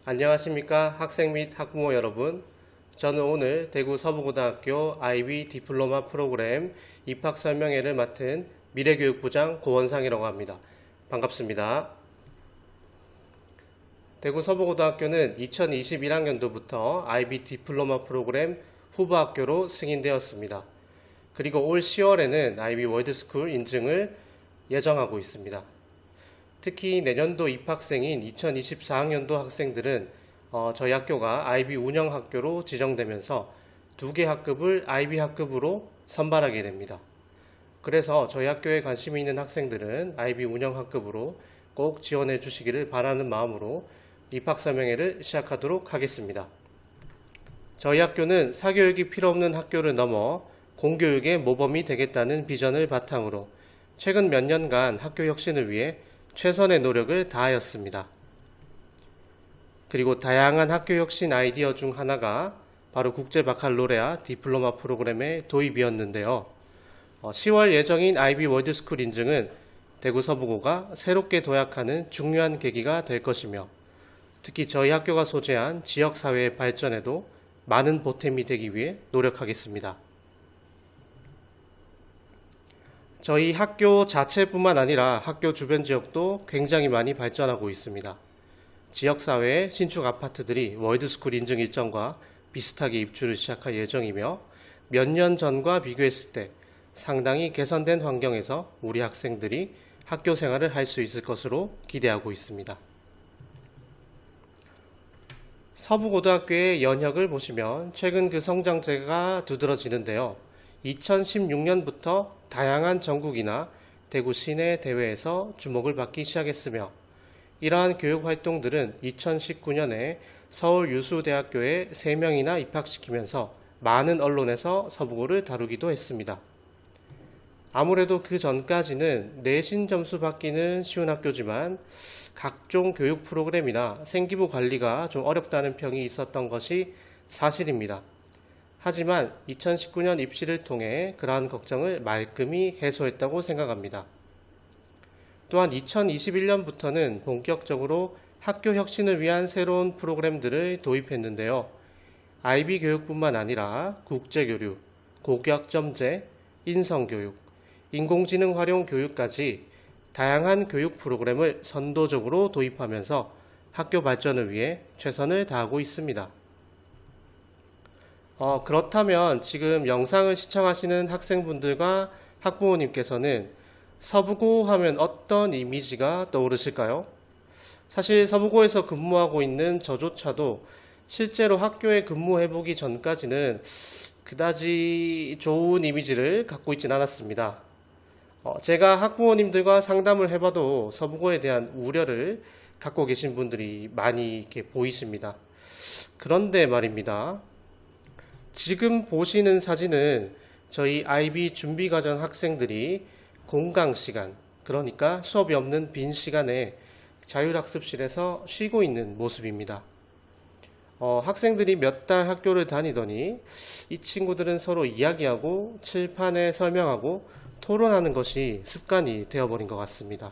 안녕하십니까 학생 및 학부모 여러분. 저는 오늘 대구 서부고등학교 IB 디플로마 프로그램 입학 설명회를 맡은 미래교육부장 고원상이라고 합니다. 반갑습니다. 대구 서부고등학교는 2021학년도부터 IB 디플로마 프로그램 후보학교로 승인되었습니다. 그리고 올 10월에는 IB 월드스쿨 인증을 예정하고 있습니다. 특히 내년도 입학생인 2024학년도 학생들은 저희 학교가 IB 운영학교로 지정되면서 2개 학급을 IB 학급으로 선발하게 됩니다. 그래서 저희 학교에 관심이 있는 학생들은 IB 운영학급으로 꼭 지원해 주시기를 바라는 마음으로 입학 설명회를 시작하도록 하겠습니다. 저희 학교는 사교육이 필요 없는 학교를 넘어 공교육의 모범이 되겠다는 비전을 바탕으로 최근 몇 년간 학교 혁신을 위해 최선의 노력을 다하였습니다. 그리고 다양한 학교 혁신 아이디어 중 하나가 바로 국제바칼로레아 디플로마 프로그램의 도입이었는데요. 10월 예정인 IB 월드스쿨 인증은 대구 서부고가 새롭게 도약하는 중요한 계기가 될 것이며 특히 저희 학교가 소재한 지역사회의 발전에도 많은 보탬이 되기 위해 노력하겠습니다. 저희 학교 자체뿐만 아니라 학교 주변 지역도 굉장히 많이 발전하고 있습니다. 지역사회의 신축 아파트들이 월드스쿨 인증 일정과 비슷하게 입주를 시작할 예정이며 몇 년 전과 비교했을 때 상당히 개선된 환경에서 우리 학생들이 학교 생활을 할 수 있을 것으로 기대하고 있습니다. 서부고등학교의 연혁을 보시면 최근 그 성장세가 두드러지는데요. 2016년부터 다양한 전국이나 대구 시내 대회에서 주목을 받기 시작했으며 이러한 교육 활동들은 2019년에 서울 유수대학교에 3명이나 입학시키면서 많은 언론에서 서부고를 다루기도 했습니다. 아무래도 그 전까지는 내신 점수 받기는 쉬운 학교지만 각종 교육 프로그램이나 생기부 관리가 좀 어렵다는 평이 있었던 것이 사실입니다. 하지만 2019년 입시를 통해 그러한 걱정을 말끔히 해소했다고 생각합니다. 또한 2021년부터는 본격적으로 학교 혁신을 위한 새로운 프로그램들을 도입했는데요. IB 교육뿐만 아니라 국제교류, 고교학점제, 인성교육, 인공지능 활용 교육까지 다양한 교육 프로그램을 선도적으로 도입하면서 학교 발전을 위해 최선을 다하고 있습니다. 그렇다면 지금 영상을 시청하시는 학생분들과 학부모님께서는 서부고 하면 어떤 이미지가 떠오르실까요? 사실 서부고에서 근무하고 있는 저조차도 실제로 학교에 근무해보기 전까지는 그다지 좋은 이미지를 갖고 있진 않았습니다. 제가 학부모님들과 상담을 해봐도 서부고에 대한 우려를 갖고 계신 분들이 많이 이렇게 보이십니다. 그런데 말입니다. 지금 보시는 사진은 저희 IB 준비과정 학생들이 공강 시간, 그러니까 수업이 없는 빈 시간에 자율학습실에서 쉬고 있는 모습입니다. 학생들이 몇 달 학교를 다니더니 이 친구들은 서로 이야기하고 칠판에 설명하고 토론하는 것이 습관이 되어버린 것 같습니다.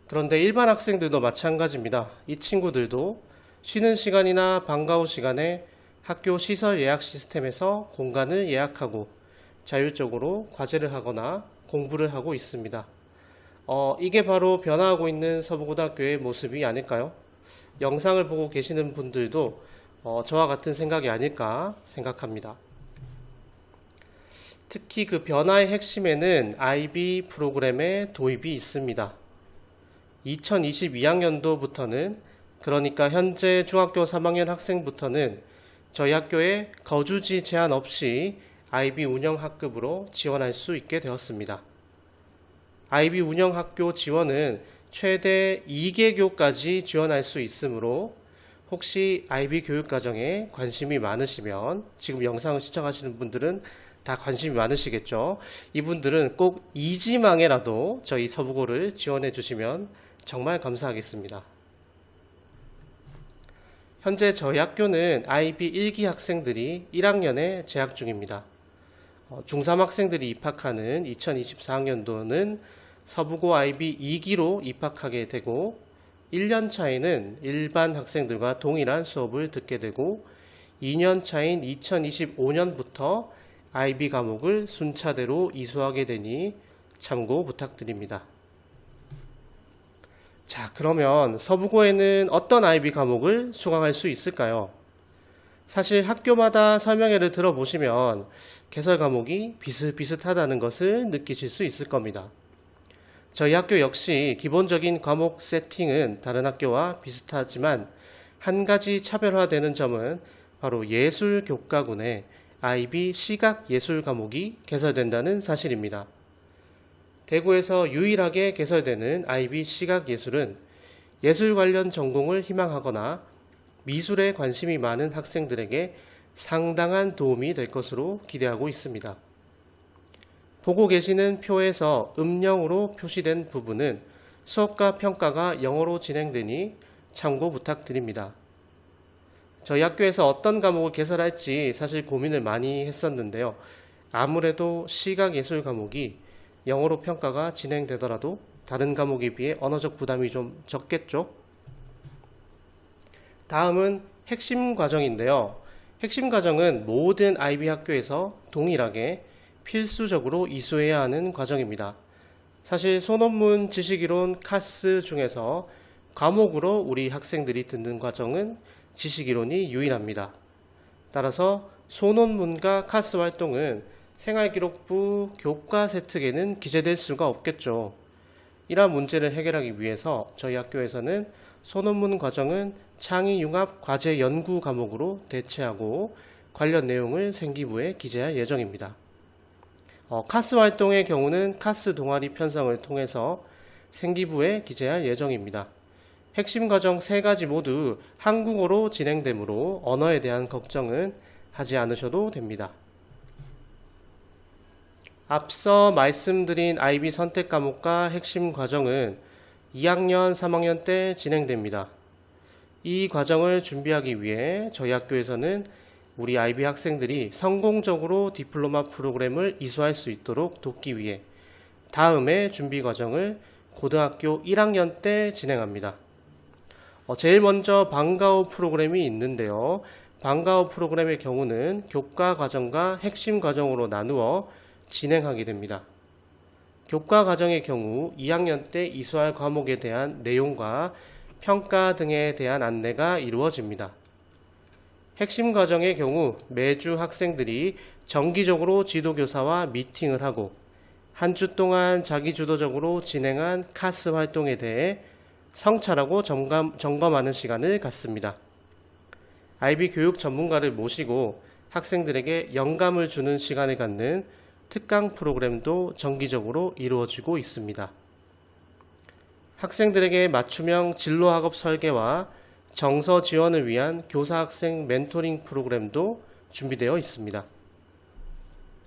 그런데 일반 학생들도 마찬가지입니다. 이 친구들도 쉬는 시간이나 방과 후 시간에 학교 시설 예약 시스템에서 공간을 예약하고 자율적으로 과제를 하거나 공부를 하고 있습니다. 이게 바로 변화하고 있는 서부고등학교의 모습이 아닐까요? 영상을 보고 계시는 분들도 저와 같은 생각이 아닐까 생각합니다. 특히 그 변화의 핵심에는 IB 프로그램의 도입이 있습니다. 2022학년도부터는 그러니까 현재 중학교 3학년 학생부터는 저희 학교에 거주지 제한 없이 IB 운영학급으로 지원할 수 있게 되었습니다. IB 운영학교 지원은 최대 2개교까지 지원할 수 있으므로 혹시 IB 교육과정에 관심이 많으시면 지금 영상을 시청하시는 분들은 다 관심이 많으시겠죠. 이분들은 꼭 이지망에라도 저희 서부고를 지원해 주시면 정말 감사하겠습니다. 현재 저희 학교는 IB 1기 학생들이 1학년에 재학 중입니다. 중3 학생들이 입학하는 2024학년도는 서부고 IB 2기로 입학하게 되고 1년 차에는 일반 학생들과 동일한 수업을 듣게 되고 2년 차인 2025년부터 IB 과목을 순차대로 이수하게 되니 참고 부탁드립니다. 자, 그러면 서부고에는 어떤 IB 과목을 수강할 수 있을까요? 사실 학교마다 설명회를 들어보시면 개설 과목이 비슷비슷하다는 것을 느끼실 수 있을 겁니다. 저희 학교 역시 기본적인 과목 세팅은 다른 학교와 비슷하지만 한 가지 차별화되는 점은 바로 예술교과군의 IB 시각예술 과목이 개설된다는 사실입니다. 대구에서 유일하게 개설되는 IB 시각예술은 예술 관련 전공을 희망하거나 미술에 관심이 많은 학생들에게 상당한 도움이 될 것으로 기대하고 있습니다. 보고 계시는 표에서 음영으로 표시된 부분은 수업과 평가가 영어로 진행되니 참고 부탁드립니다. 저희 학교에서 어떤 과목을 개설할지 사실 고민을 많이 했었는데요. 아무래도 시각예술 과목이 영어로 평가가 진행되더라도 다른 과목에 비해 언어적 부담이 좀 적겠죠. 다음은 핵심 과정인데요. 핵심 과정은 모든 IB 학교에서 동일하게 필수적으로 이수해야 하는 과정입니다. 사실 소논문, 지식이론, 카스 중에서 과목으로 우리 학생들이 듣는 과정은 지식이론이 유일합니다. 따라서 소논문과 카스 활동은 생활기록부 교과 세특에는 기재될 수가 없겠죠. 이러한 문제를 해결하기 위해서 저희 학교에서는 소논문 과정은 창의융합 과제 연구 과목으로 대체하고 관련 내용을 생기부에 기재할 예정입니다. 카스 활동의 경우는 카스 동아리 편성을 통해서 생기부에 기재할 예정입니다. 핵심 과정 3가지 모두 한국어로 진행되므로 언어에 대한 걱정은 하지 않으셔도 됩니다. 앞서 말씀드린 IB 선택 과목과 핵심 과정은 2학년, 3학년 때 진행됩니다. 이 과정을 준비하기 위해 저희 학교에서는 우리 IB 학생들이 성공적으로 디플로마 프로그램을 이수할 수 있도록 돕기 위해 다음의 준비 과정을 고등학교 1학년 때 진행합니다. 제일 먼저 방과후 프로그램이 있는데요. 방과후 프로그램의 경우는 교과 과정과 핵심 과정으로 나누어 진행하게 됩니다. 교과 과정의 경우 2학년 때 이수할 과목에 대한 내용과 평가 등에 대한 안내가 이루어집니다. 핵심 과정의 경우 매주 학생들이 정기적으로 지도교사와 미팅을 하고 한 주 동안 자기주도적으로 진행한 카스 활동에 대해 성찰하고 점검하는 시간을 갖습니다. IB 교육 전문가를 모시고 학생들에게 영감을 주는 시간을 갖는 특강 프로그램도 정기적으로 이루어지고 있습니다. 학생들에게 맞춤형 진로학업 설계와 정서 지원을 위한 교사학생 멘토링 프로그램도 준비되어 있습니다.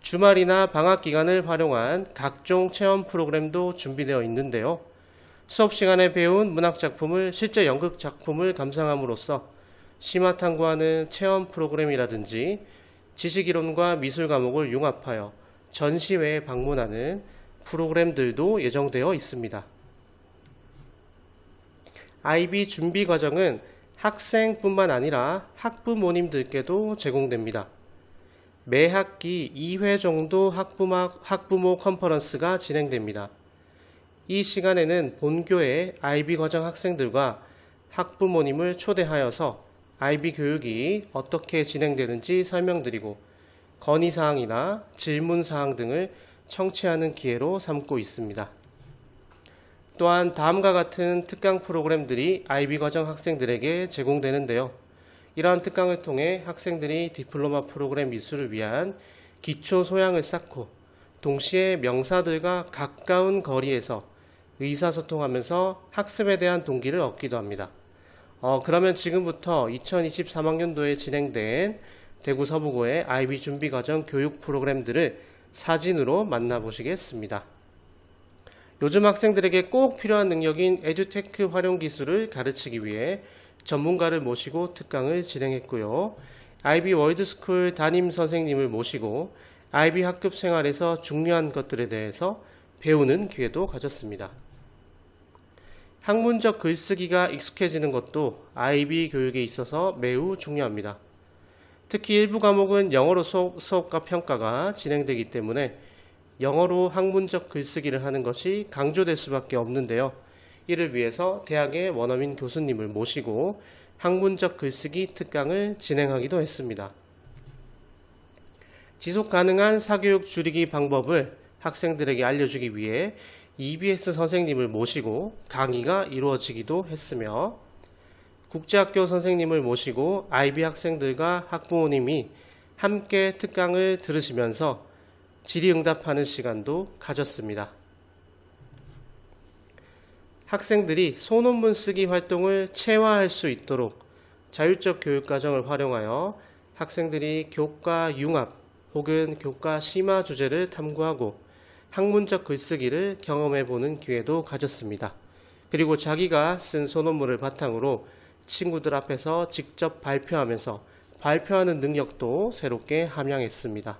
주말이나 방학 기간을 활용한 각종 체험 프로그램도 준비되어 있는데요. 수업 시간에 배운 문학작품을 실제 연극 작품을 감상함으로써 심화 탐구하는 체험 프로그램이라든지 지식이론과 미술 과목을 융합하여 전시회에 방문하는 프로그램들도 예정되어 있습니다. IB 준비 과정은 학생뿐만 아니라 학부모님들께도 제공됩니다. 매 학기 2회 정도 학부모 컨퍼런스가 진행됩니다. 이 시간에는 본교의 IB 과정 학생들과 학부모님을 초대하여서 IB 교육이 어떻게 진행되는지 설명드리고 건의사항이나 질문사항 등을 청취하는 기회로 삼고 있습니다. 또한 다음과 같은 특강 프로그램들이 IB 과정 학생들에게 제공되는데요. 이러한 특강을 통해 학생들이 디플로마 프로그램 이수를 위한 기초 소양을 쌓고 동시에 명사들과 가까운 거리에서 의사소통하면서 학습에 대한 동기를 얻기도 합니다. 그러면 지금부터 2023학년도에 진행된 대구 서부고의 IB 준비과정 교육 프로그램들을 사진으로 만나보시겠습니다. 요즘 학생들에게 꼭 필요한 능력인 에듀테크 활용 기술을 가르치기 위해 전문가를 모시고 특강을 진행했고요. IB 월드스쿨 담임 선생님을 모시고 IB 학급 생활에서 중요한 것들에 대해서 배우는 기회도 가졌습니다. 학문적 글쓰기가 익숙해지는 것도 IB 교육에 있어서 매우 중요합니다. 특히 일부 과목은 영어로 수업과 평가가 진행되기 때문에 영어로 학문적 글쓰기를 하는 것이 강조될 수밖에 없는데요. 이를 위해서 대학의 원어민 교수님을 모시고 학문적 글쓰기 특강을 진행하기도 했습니다. 지속 가능한 사교육 줄이기 방법을 학생들에게 알려주기 위해 EBS 선생님을 모시고 강의가 이루어지기도 했으며, 국제학교 선생님을 모시고 IB 학생들과 학부모님이 함께 특강을 들으시면서 질의응답하는 시간도 가졌습니다. 학생들이 소논문 쓰기 활동을 체화할 수 있도록 자율적 교육과정을 활용하여 학생들이 교과 융합 혹은 교과 심화 주제를 탐구하고 학문적 글쓰기를 경험해보는 기회도 가졌습니다. 그리고 자기가 쓴 소논문을 바탕으로 친구들 앞에서 직접 발표하면서 발표하는 능력도 새롭게 함양했습니다.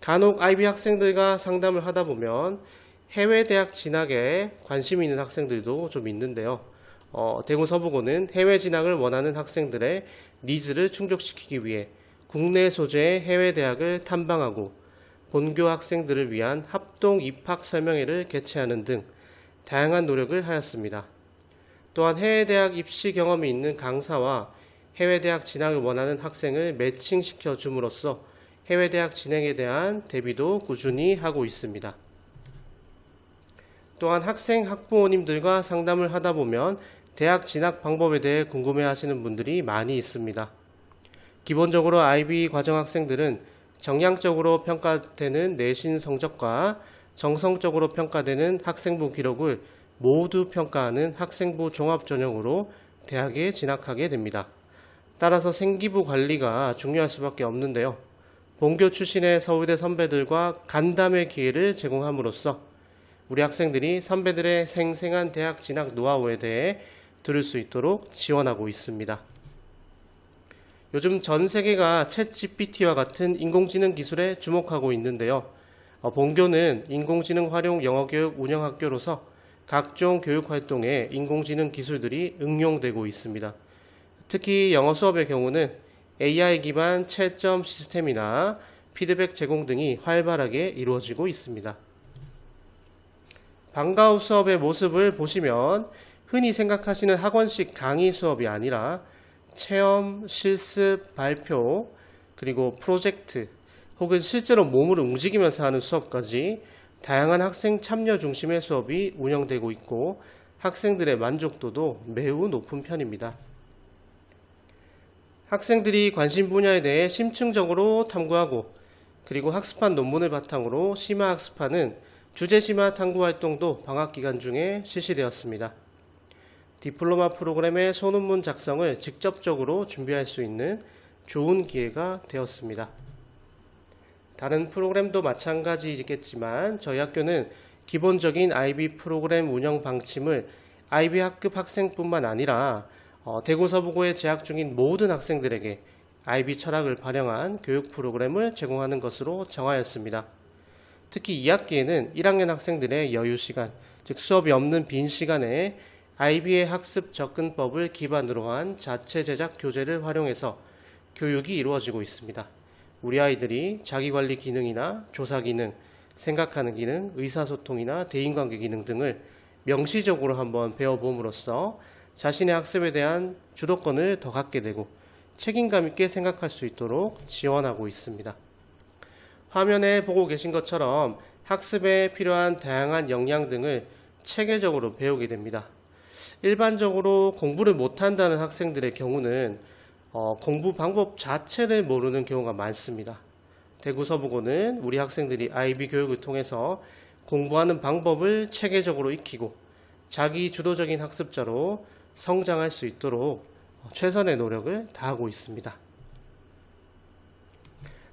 간혹 IB 학생들과 상담을 하다 보면 해외 대학 진학에 관심 있는 학생들도 좀 있는데요. 대구 서부고는 해외 진학을 원하는 학생들의 니즈를 충족시키기 위해 국내 소재의 해외 대학을 탐방하고 본교 학생들을 위한 합동 입학 설명회를 개최하는 등 다양한 노력을 하였습니다. 또한 해외 대학 입시 경험이 있는 강사와 해외 대학 진학을 원하는 학생을 매칭시켜 줌으로써 해외 대학 진행에 대한 대비도 꾸준히 하고 있습니다. 또한 학생 학부모님들과 상담을 하다 보면 대학 진학 방법에 대해 궁금해 하시는 분들이 많이 있습니다. 기본적으로 IB 과정 학생들은 정량적으로 평가되는 내신 성적과 정성적으로 평가되는 학생부 기록을 모두 평가하는 학생부 종합 전형으로 대학에 진학하게 됩니다. 따라서 생기부 관리가 중요할 수밖에 없는데요. 본교 출신의 서울대 선배들과 간담회 기회를 제공함으로써 우리 학생들이 선배들의 생생한 대학 진학 노하우에 대해 들을 수 있도록 지원하고 있습니다. 요즘 전 세계가 챗GPT와 같은 인공지능 기술에 주목하고 있는데요. 본교는 인공지능 활용 영어교육 운영학교로서 각종 교육활동에 인공지능 기술들이 응용되고 있습니다. 특히 영어 수업의 경우는 AI 기반 채점 시스템이나 피드백 제공 등이 활발하게 이루어지고 있습니다. 방과 후 수업의 모습을 보시면 흔히 생각하시는 학원식 강의 수업이 아니라 체험, 실습, 발표, 그리고 프로젝트 혹은 실제로 몸을 움직이면서 하는 수업까지 다양한 학생 참여 중심의 수업이 운영되고 있고 학생들의 만족도도 매우 높은 편입니다. 학생들이 관심 분야에 대해 심층적으로 탐구하고 그리고 학습한 논문을 바탕으로 심화 학습하는 주제 심화 탐구 활동도 방학 기간 중에 실시되었습니다. 디플로마 프로그램의 소논문 작성을 직접적으로 준비할 수 있는 좋은 기회가 되었습니다. 다른 프로그램도 마찬가지겠지만 저희 학교는 기본적인 IB 프로그램 운영 방침을 IB 학급 학생뿐만 아니라 대구 서부고에 재학 중인 모든 학생들에게 IB 철학을 반영한 교육 프로그램을 제공하는 것으로 정하였습니다. 특히 2학기에는 1학년 학생들의 여유 시간, 즉 수업이 없는 빈 시간에 IB의 학습 접근법을 기반으로 한 자체 제작 교재를 활용해서 교육이 이루어지고 있습니다. 우리 아이들이 자기관리 기능이나 조사 기능, 생각하는 기능, 의사소통이나 대인관계 기능 등을 명시적으로 한번 배워봄으로써 자신의 학습에 대한 주도권을 더 갖게 되고 책임감 있게 생각할 수 있도록 지원하고 있습니다. 화면에 보고 계신 것처럼 학습에 필요한 다양한 역량 등을 체계적으로 배우게 됩니다. 일반적으로 공부를 못한다는 학생들의 경우는 공부 방법 자체를 모르는 경우가 많습니다. 대구 서부고는 우리 학생들이 IB 교육을 통해서 공부하는 방법을 체계적으로 익히고 자기 주도적인 학습자로 성장할 수 있도록 최선의 노력을 다하고 있습니다.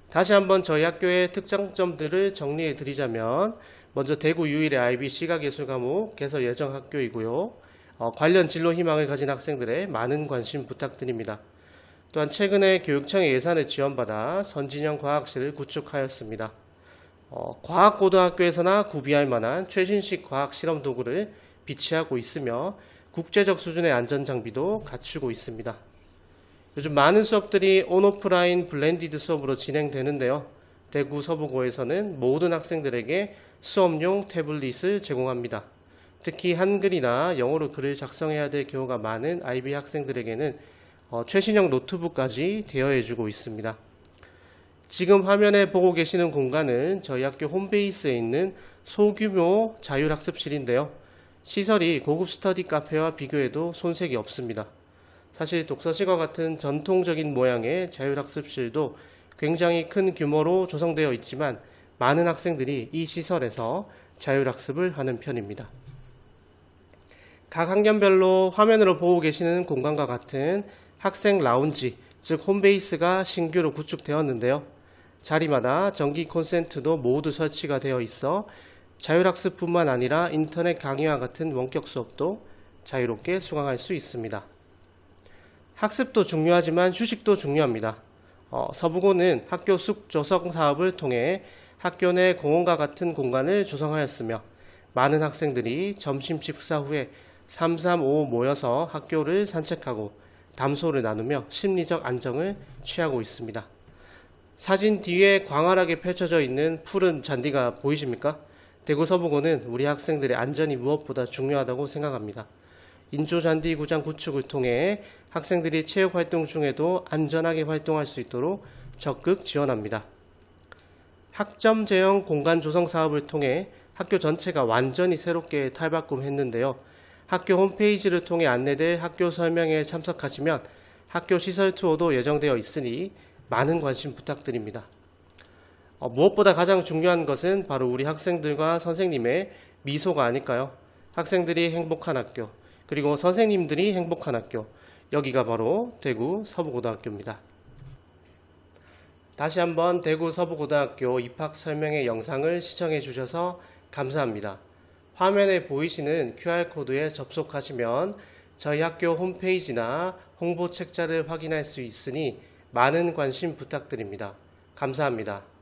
다시 한번 저희 학교의 특장점들을 정리해 드리자면 먼저 대구 유일의 IB 시각예술 과목 개설 예정 학교이고요. 관련 진로 희망을 가진 학생들의 많은 관심 부탁드립니다. 또한 최근에 교육청의 예산을 지원받아 선진형 과학실을 구축하였습니다. 과학고등학교에서나 구비할 만한 최신식 과학 실험 도구를 비치하고 있으며 국제적 수준의 안전장비도 갖추고 있습니다. 요즘 많은 수업들이 온오프라인 블렌디드 수업으로 진행되는데요. 대구 서부고에서는 모든 학생들에게 수업용 태블릿을 제공합니다. 특히 한글이나 영어로 글을 작성해야 될 경우가 많은 IB 학생들에게는 최신형 노트북까지 대여해주고 있습니다. 지금 화면에 보고 계시는 공간은 저희 학교 홈베이스에 있는 소규모 자율학습실인데요. 시설이 고급 스터디 카페와 비교해도 손색이 없습니다. 사실 독서실과 같은 전통적인 모양의 자율학습실도 굉장히 큰 규모로 조성되어 있지만 많은 학생들이 이 시설에서 자율학습을 하는 편입니다. 각 학년별로 화면으로 보고 계시는 공간과 같은 학생 라운지, 즉 홈베이스가 신규로 구축되었는데요. 자리마다 전기 콘센트도 모두 설치가 되어 있어 자율학습뿐만 아니라 인터넷 강의와 같은 원격 수업도 자유롭게 수강할 수 있습니다. 학습도 중요하지만 휴식도 중요합니다. 서부고는 학교 숙조성 사업을 통해 학교 내 공원과 같은 공간을 조성하였으며 많은 학생들이 점심 식사 후에 335 모여서 학교를 산책하고 담소를 나누며 심리적 안정을 취하고 있습니다. 사진 뒤에 광활하게 펼쳐져 있는 푸른 잔디가 보이십니까? 대구 서부고는 우리 학생들의 안전이 무엇보다 중요하다고 생각합니다. 인조잔디 구장 구축을 통해 학생들이 체육활동 중에도 안전하게 활동할 수 있도록 적극 지원합니다. 학점 제형 공간 조성 사업을 통해 학교 전체가 완전히 새롭게 탈바꿈했는데요. 학교 홈페이지를 통해 안내될 학교 설명회에 참석하시면 학교 시설 투어도 예정되어 있으니 많은 관심 부탁드립니다. 무엇보다 가장 중요한 것은 바로 우리 학생들과 선생님의 미소가 아닐까요? 학생들이 행복한 학교, 그리고 선생님들이 행복한 학교, 여기가 바로 대구 서부고등학교입니다. 다시 한번 대구 서부고등학교 입학 설명회 영상을 시청해 주셔서 감사합니다. 화면에 보이시는 QR코드에 접속하시면 저희 학교 홈페이지나 홍보 책자를 확인할 수 있으니 많은 관심 부탁드립니다. 감사합니다.